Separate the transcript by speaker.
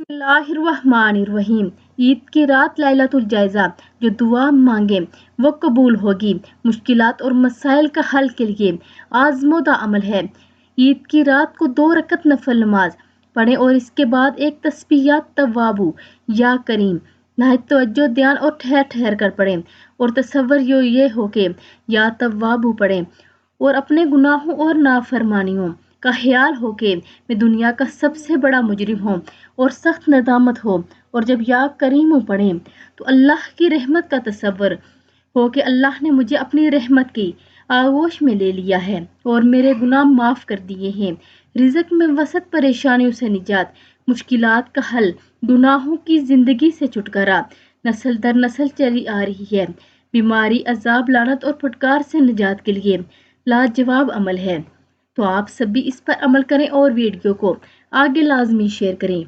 Speaker 1: बिस्मिल्लाहिर्रहमानिर्रहीम। ईद की रात लैलतुल जायज़ा, जो दुआ मांगे वो कबूल होगी। मुश्किलात और मसाइल का हल के लिए आजमोदा अमल है। ईद की रात को 2 रकत नफल नमाज पढ़ें और इसके बाद एक तस्बीह या तव्वाबु या करीम नहायत तवज्जो ध्यान और ठहर ठहर कर पढ़ें और तसव्वुर ये हो के या तव्वाबु पढ़ें और अपने गुनाहों और नाफरमानियों का ख्याल हो के मैं दुनिया का सबसे बड़ा मुजरिम हूँ और सख्त नदामत हो। और जब या करीम पढ़ें तो अल्लाह की रहमत का तसव्वुर हो कि अल्लाह ने मुझे अपनी रहमत की आगोश में ले लिया है और मेरे गुनाह माफ़ कर दिए हैं। रिज़्क में वसत, परेशानियों से निजात, मुश्किलात का हल, गुनाहों की ज़िंदगी से छुटकारा नस्ल दर नस्ल चली आ रही है। बीमारी, अजाब, लानत और फटकार से निजात के लिए लाजवाब अमल है। तो आप सभी इस पर अमल करें और वीडियो को आगे लाजमी शेयर करें।